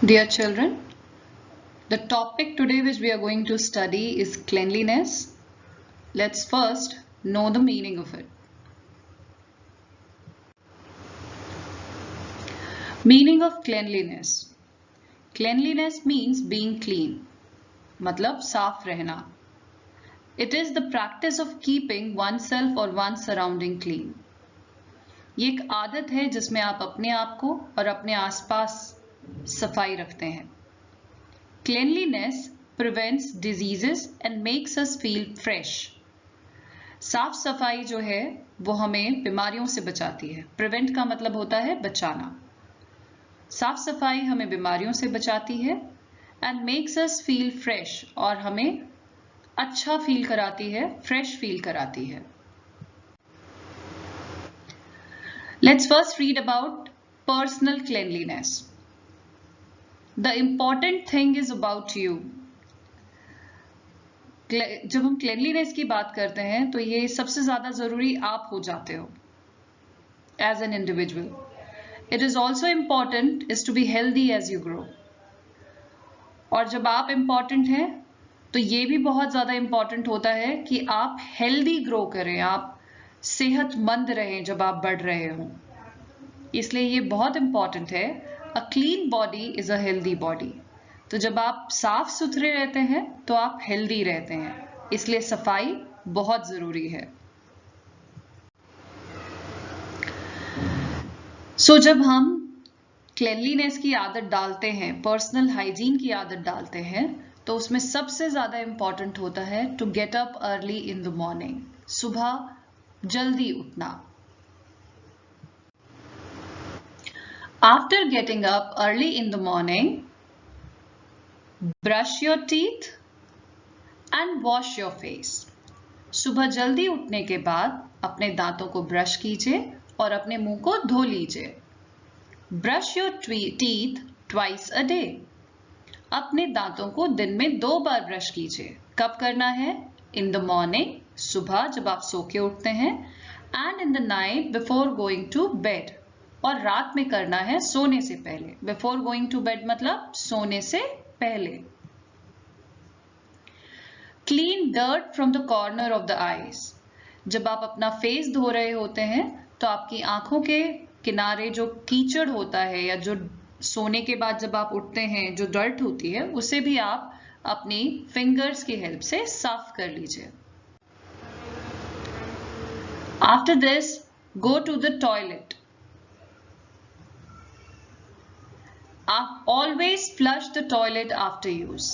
Dear children, the topic today which we are going to study is cleanliness. Let's first know the meaning of it. Meaning of cleanliness. Cleanliness means being clean. मतलब साफ रहना. It is the practice of keeping oneself or one's surrounding clean. ये एक आदत है जिसमें आप अपने आप को और अपने आसपास सफाई रखते हैं. Cleanliness prevents diseases and makes us feel fresh. साफ सफाई जो है वो हमें बीमारियों से बचाती है. Prevent का मतलब होता है बचाना. साफ सफाई हमें बीमारियों से बचाती है and makes us feel fresh और हमें अच्छा फील कराती है, फ्रेश फील कराती है. Let's first read about personal cleanliness. The important thing is about you. जब हम cleanliness की बात करते हैं तो ये सबसे ज्यादा जरूरी आप हो जाते हो as an individual. It is also important is to be healthy as you grow. और जब आप important हैं तो ये भी बहुत ज्यादा important होता है कि आप healthy grow करें, आप सेहतमंद रहें जब आप बढ़ रहे हो. इसलिए ये बहुत important है. A clean body is a healthy body. तो जब आप साफ सुथरे रहते हैं तो आप healthy रहते हैं. इसलिए सफाई बहुत जरूरी है. So जब हम cleanliness की आदत डालते हैं, personal hygiene की आदत डालते हैं, तो उसमें सबसे ज्यादा important होता है to get up early in the morning. सुबह जल्दी उठना. After getting up early in the morning, brush your teeth and wash your face. सुबह जल्दी उठने के बाद अपने दांतों को ब्रश कीजिए और अपने मुंह को धो लीजिए. Brush your teeth twice a day. अपने दांतों को दिन में 2 बार ब्रश कीजिए. कब करना है? In the morning, सुबह जब आप सो के उठते हैं, and in the night before going to bed. और रात में करना है सोने से पहले. Before going to bed मतलब सोने से पहले. Clean dirt from the corner of the eyes. जब आप अपना फेस धो रहे होते हैं तो आपकी आंखों के किनारे जो कीचड़ होता है या जो सोने के बाद जब आप उठते हैं जो डर्ट होती है उसे भी आप अपनी फिंगर्स की हेल्प से साफ कर लीजिए. After this, go to the toilet. Always flush the toilet after use.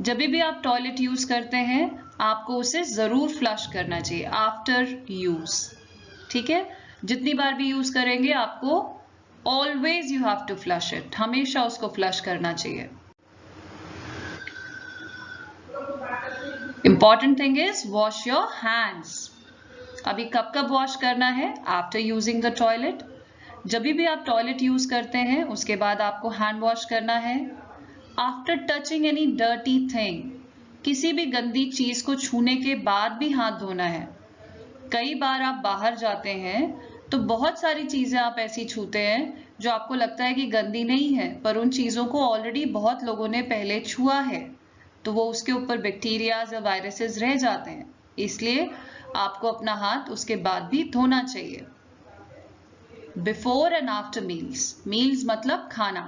जब भी आप टॉयलेट यूज करते हैं आपको उसे जरूर फ्लश करना चाहिए आफ्टर यूज. ठीक है, जितनी बार भी यूज करेंगे आपको always you have to flush it. हमेशा उसको फ्लश करना चाहिए. Important thing is wash your hands. अभी कब कब वॉश करना है? After using the toilet. जब भी आप टॉयलेट यूज करते हैं उसके बाद आपको हैंड वॉश करना है. After touching any dirty thing. किसी भी गंदी चीज को छूने के बाद भी हाथ धोना है. कई बार आप बाहर जाते हैं तो बहुत सारी चीजें आप ऐसी छूते हैं जो आपको लगता है कि गंदी नहीं है पर उन चीजों को ऑलरेडी बहुत लोगों ने पहले छुआ है तो वो उसके ऊपर बैक्टीरियाज या वायरसेस रह जाते हैं. इसलिए आपको अपना हाथ उसके बाद भी धोना चाहिए. Before and after meals. Meals मतलब खाना,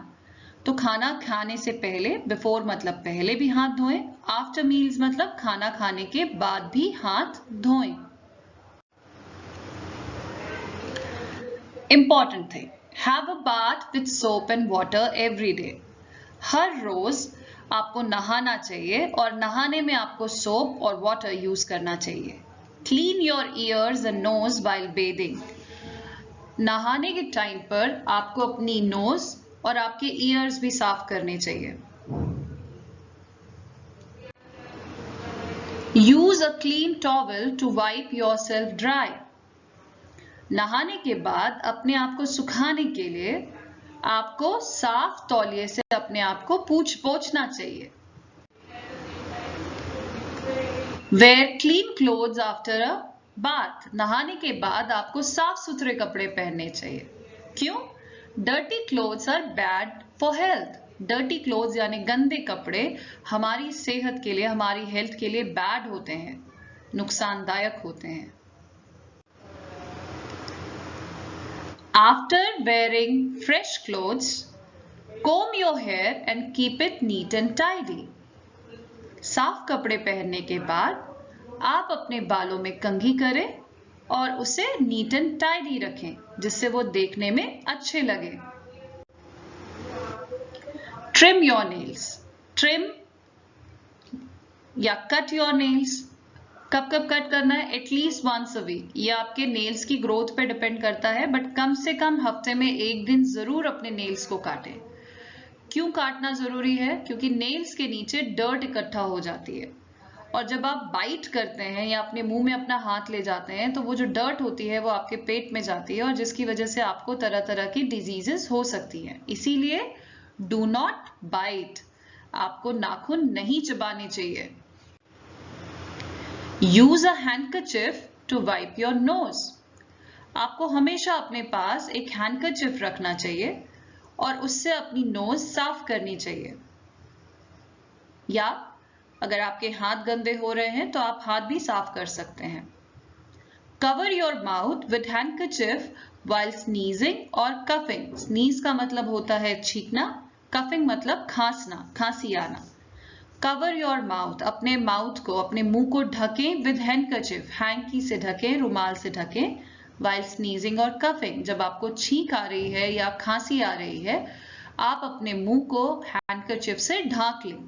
तो खाना खाने से पहले, बिफोर मतलब पहले भी हाथ धोएं. आफ्टर मील्स मतलब खाना खाने के बाद भी हाथ धोएं. Important thing, have a bath with soap and water every day. हर रोज आपको नहाना चाहिए और नहाने में आपको सोप और वाटर यूज करना चाहिए. Clean your ears and nose while bathing. नहाने के टाइम पर आपको अपनी नोज और आपके ईयर्स भी साफ करने चाहिए. Use a clean towel to wipe yourself dry. नहाने के बाद अपने आप को सुखाने के लिए आपको साफ तौलिए से अपने आप को पोंछना चाहिए. Where clean clothes after a bath. नहाने के बाद आपको साफ सुथरे कपड़े पहनने चाहिए. क्यों? Dirty clothes are bad for health. Dirty clothes यानी गंदे कपड़े हमारी सेहत के लिए, हमारी हेल्थ के लिए बैड होते हैं, नुकसानदायक होते हैं। After wearing fresh clothes, comb your hair and keep it neat and tidy. साफ कपड़े पहनने के बाद आप अपने बालों में कंघी करें और उसे नीट एंड टाइडी रखें, जिससे वो देखने में अच्छे लगे। Trim your nails. Trim या cut your nails. कब कब कट करना है? At least once a week. ये आपके नेल्स की ग्रोथ पे डिपेंड करता है, बट कम से कम हफ्ते में एक दिन जरूर अपने नेल्स को काटें। क्यों काटना जरूरी है? क्योंकि नेल्स के नीचे डर्ट इकट्ठा हो जाती है, और जब आप बाइट करते हैं या अपने मुंह में अपना हाथ ले जाते हैं तो वो जो डर्ट होती है वो आपके पेट में जाती है, और जिसकी वजह से आपको तरह तरह की डिजीजेस हो सकती हैं। इसीलिए डू नॉट बाइट, आपको नाखून नहीं चबाने चाहिए। Use a handkerchief to wipe your nose. आपको हमेशा अपने पास एक हैंडकरचिफ रखना चाहिए और उससे अपनी नोज साफ करनी चाहिए। या अगर आपके हाथ गंदे हो रहे हैं तो आप हाथ भी साफ कर सकते हैं। Cover your mouth with handkerchief while sneezing और कफिंग। स्नीज का मतलब होता है छींकना, कफिंग मतलब खांसना, खांसी आना। कवर योर माउथ, अपने माउथ को, अपने मुंह को ढकें विद हैंडकरचिफ, हैंकी से ढकें, रुमाल से ढकें। व्हाइल स्नीजिंग और कफिंग, जब आपको छींक आ रही है या खांसी आ रही है, आप अपने मुंह को हैंडकरचिफ से ढांक लें।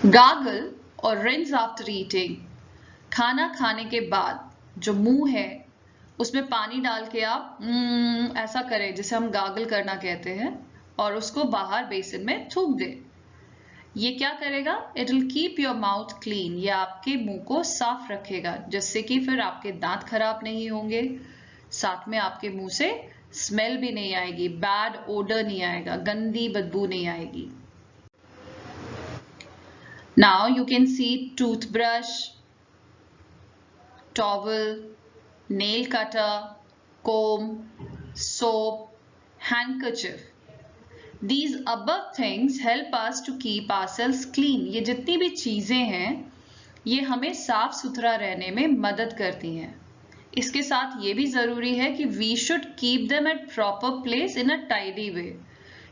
गार्गल और रिंस आफ्टर ईटिंग। खाना खाने के बाद जो मुंह है उसमें पानी डाल के आप ऐसा करें, जिसे हम गार्गल करना कहते हैं, और उसको बाहर बेसिन में थूक दें। ये क्या करेगा? It will keep your mouth clean. ये आपके मुंह को साफ रखेगा, जिससे कि फिर आपके दांत खराब नहीं होंगे, साथ में आपके मुंह से स्मेल भी नहीं आएगी, बैड ओडर नहीं आएगा, गंदी बदबू नहीं आएगी। Now you can see toothbrush, towel, nail cutter, comb, soap, handkerchief. These above things help us to keep ourselves clean. ये जितनी भी चीजें हैं ये हमें साफ सुथरा रहने में मदद करती हैं। इसके साथ ये भी जरूरी है कि we should keep them at proper place in a tidy way.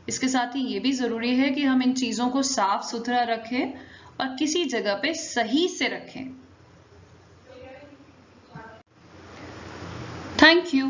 इसके साथ ही ये भी जरूरी है कि हम इन चीजों को साफ सुथरा रखें और किसी जगह पे सही से रखें। Thank you.